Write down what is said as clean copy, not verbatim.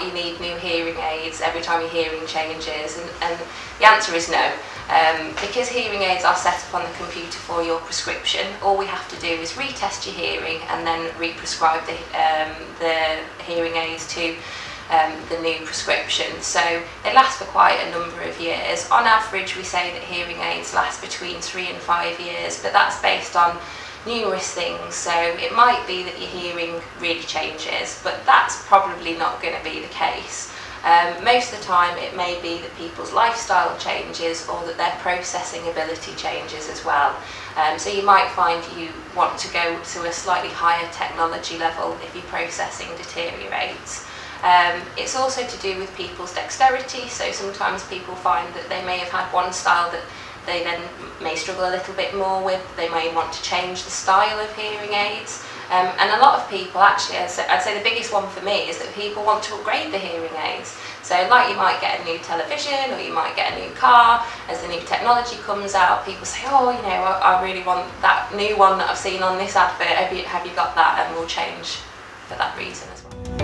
not you need new hearing aids every time your hearing changes, and the answer is no. Because hearing aids are set up on the computer for your prescription, all we have to do is retest your hearing and then re-prescribe the hearing aids to the new prescription. So they last for quite a number of years. On average, we say that hearing aids last between 3 and 5 years, but that's based on numerous things. So it might be that your hearing really changes, but that's probably not going to be the case. Most of the time it may be that people's lifestyle changes or that their processing ability changes as well. So you might find you want to go to a slightly higher technology level if your processing deteriorates. It's also to do with people's dexterity, so sometimes people find that they may have had one style that they then may struggle a little bit more with. They may want to change the style of hearing aids. And a lot of people actually, I'd say the biggest one for me is that people want to upgrade the hearing aids. So like you might get a new television or you might get a new car. As the new technology comes out, people say, oh, you know, I really want that new one that I've seen on this advert. Have you got that? And we'll change for that reason as well.